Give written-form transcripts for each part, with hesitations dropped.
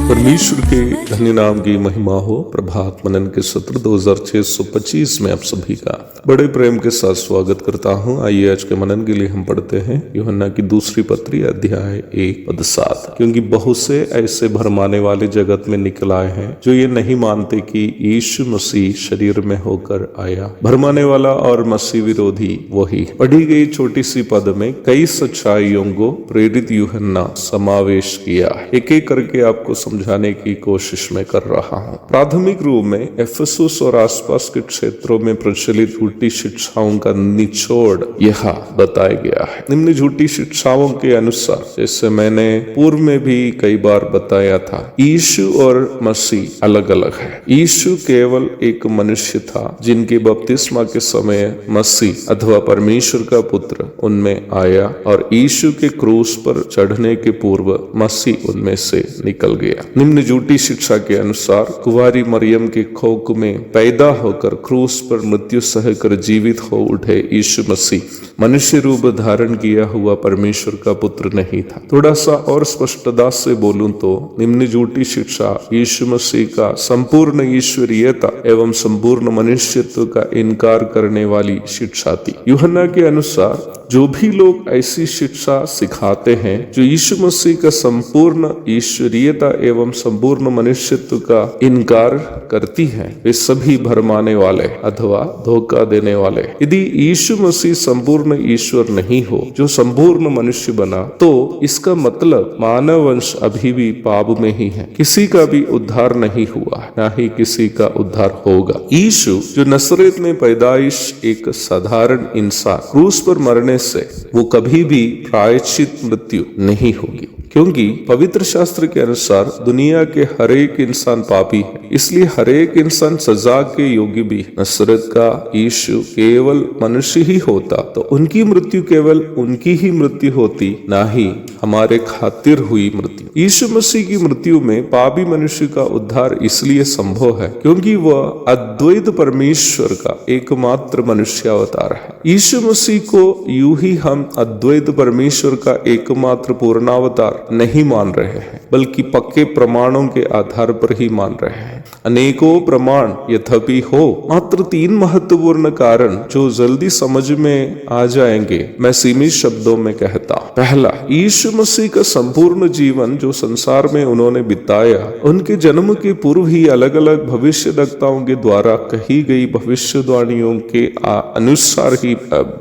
परमेश्वर के धन्य नाम की महिमा हो। प्रभात मनन के सत्र 2625 में आप सभी का बड़े प्रेम के साथ स्वागत करता हूं। आइए आज के मनन के लिए हम पढ़ते हैं यूहन्ना की दूसरी पत्री अध्याय 1:7। क्योंकि बहुत से ऐसे भरमाने वाले जगत में निकल आए हैं जो ये नहीं मानते कि यीशु मसीह शरीर में होकर आया। भरमाने वाला और मसीह विरोधी वही। पढ़ी गई छोटी सी पद में कई सच्चाइयों को प्रेरित यूहन्ना समावेश किया। एक एक करके आपको समझाने की कोशिश में कर रहा हूं। प्राथमिक रूप में एफेसुस और आसपास के क्षेत्रों में प्रचलित झूठी शिक्षाओं का निचोड़ यह बताया गया है। निम्न झूठी शिक्षाओं के अनुसार, जैसे मैंने पूर्व में भी कई बार बताया था, यीशु और मसीह अलग अलग है। यीशु केवल एक मनुष्य था जिनके बपतिस्मा के समय मसीह अथवा परमेश्वर का पुत्र उनमें आया और यीशु के क्रूस पर चढ़ने के पूर्व मसीह उनमें से निकल गया। निम्न झूठी शिक्षा के अनुसार कुंवारी मरियम के कोख में पैदा होकर क्रूस पर मृत्यु सहकर जीवित हो उठे यीशु मसीह मनुष्य रूप धारण किया हुआ परमेश्वर का पुत्र नहीं था। थोड़ा सा और स्पष्टता से बोलूं तो निम्न झूठी शिक्षा यीशु मसीह का संपूर्ण ईश्वरीयता एवं संपूर्ण मनुष्यत्व का इनकार करने वाली शिक्षा थी। यूहन्ना के अनुसार जो भी लोग ऐसी शिक्षा सिखाते हैं जो यीशु मसीह का संपूर्ण ईश्वरीयता एवं संपूर्ण मनुष्यत्व का इनकार करती हैं, वे सभी भरमाने वाले अथवा धोखा देने वाले। यदि यीशु मसीह संपूर्ण ईश्वर नहीं हो जो संपूर्ण मनुष्य बना, तो इसका मतलब मानव वंश अभी भी पाप में ही है। किसी का भी उद्धार नहीं हुआ, न ही किसी का उद्धार होगा। यीशु जो नसरेत में पैदाइश एक साधारण इंसान, क्रूस पर मरने से वो कभी भी प्रायश्चित मृत्यु नहीं होगी, क्योंकि पवित्र शास्त्र के अनुसार दुनिया के हर एक इंसान पापी है। इसलिए हर एक इंसान सजा के योग्य भी। नसरत का यीशु केवल मनुष्य ही होता तो उनकी मृत्यु केवल उनकी ही मृत्यु होती, ना ही हमारे खातिर हुई मृत्यु। यीशु मसीह की मृत्यु में पापी मनुष्य का उद्धार इसलिए संभव है क्योंकि वह अद्वैत परमेश्वर का एकमात्र मनुष्य अवतार है। यीशु मसीह को यूं ही हम अद्वैत परमेश्वर का एकमात्र पूर्णावतार नहीं मान रहे हैं, बल्कि पक्के प्रमाणों के आधार पर ही मान रहे हैं। अनेकों प्रमाण यद्यपि हो, मात्र 3 महत्वपूर्ण कारण जो जल्दी समझ में आ जाएंगे मैं सीमित शब्दों में कहता। पहला, यीशु मसीह का संपूर्ण जीवन जो संसार में उन्होंने बिताया, उनके जन्म के पूर्व ही अलग अलग भविष्यद्वक्ताओं के द्वारा कही गई भविष्यवाणियों के अनुसार ही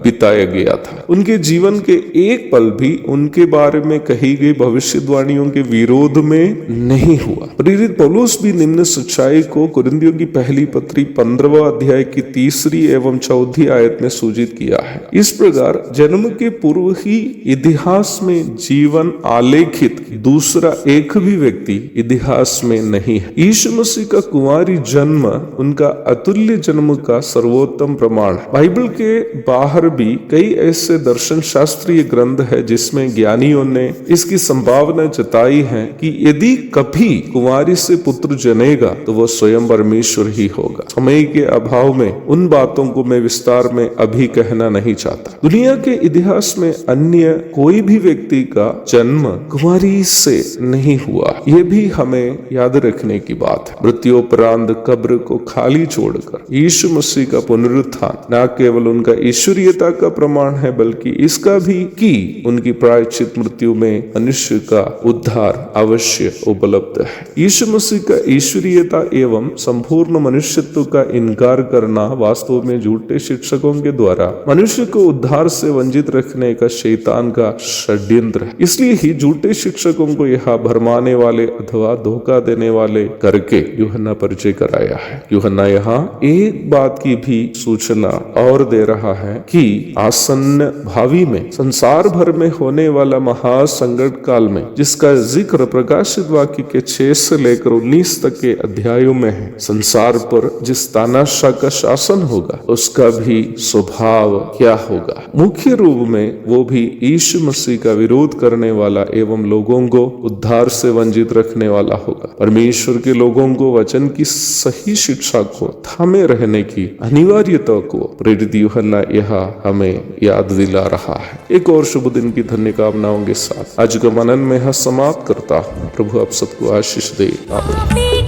बिताया गया था। उनके जीवन के एक पल भी उनके बारे में कही गई भविष्यवाणियों के विरोध में नहीं हुआ। प्रेरित पौलुस भी निम्न सच्चाई को कुरिन्थियों की पहली पत्री 15वां अध्याय की 3 एवं 4 आयत में सूचित किया है। इस प्रकार जन्म के पूर्व ही इतिहास में जीवन आलेखित दूसरा एक भी व्यक्ति इतिहास में नहीं है। यीशु मसीह का कुंवारी जन्म उनका अतुल्य जन्म का सर्वोत्तम प्रमाण। बाइबल के बाहर भी कई ऐसे दर्शन शास्त्रीय ग्रंथ है जिसमें ज्ञानियों ने इसकी संभावना जताई है कि यदि कभी कुंवारी से पुत्र जनेगा तो वह स्वयं परमेश्वर ही होगा। समय के अभाव में उन बातों को मैं विस्तार में अभी कहना नहीं चाहता। दुनिया के इतिहास में अन्य कोई भी व्यक्ति का जन्म कुंवारी से नहीं हुआ, यह भी हमें याद रखने की बात है। मृत्युपरांत कब्र को खाली छोड़कर यीशु मसीह का पुनरुत्थान न केवल उनका ईश्वरीयता का प्रमाण है, बल्कि इसका भी कि उनकी प्रायश्चित मृत्यु में मनुष्य का उद्धार अवश्य उपलब्ध है। यीशु मसीह का ईश्वरीयता एवं संपूर्ण मनुष्यत्व का इनकार करना वास्तव में झूठे शिक्षकों के द्वारा मनुष्य को उद्धार से वंचित रखने का शैतान का षड्यंत्र है। इसलिए ही झूठे शिक्षकों को यह भरमाने वाले अथवा धोखा देने वाले करके यूहन्ना परिचय कराया है। यूहन्ना यहाँ एक बात की भी सूचना और दे रहा है कि आसन्न भावी में संसार भर में होने वाला महासंकट काल में, जिसका जिक्र प्रकाशित वाक्य के 6 से लेकर 19 तक के अध्यायों में है, संसार पर जिस तानाशाह का शासन होगा उसका भी स्वभाव क्या होगा। मुख्य रूप में वो भी यीशु मसीह का विरोध करने वाला एवं लोगों को उद्धार से वंचित रखने वाला होगा। परमेश्वर के लोगों को वचन की सही शिक्षा को थामे रहने की अनिवार्यता को प्रेरित यूहन्ना यहाँ हमें याद दिला रहा है। एक और शुभ दिन की धन्य कामनाओं के साथ आज का मनन में यहाँ समाप्त करता हूँ। प्रभु आप सबको आशीष दे। आमीन।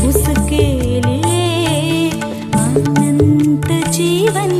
उसके लिए अनंत जीवन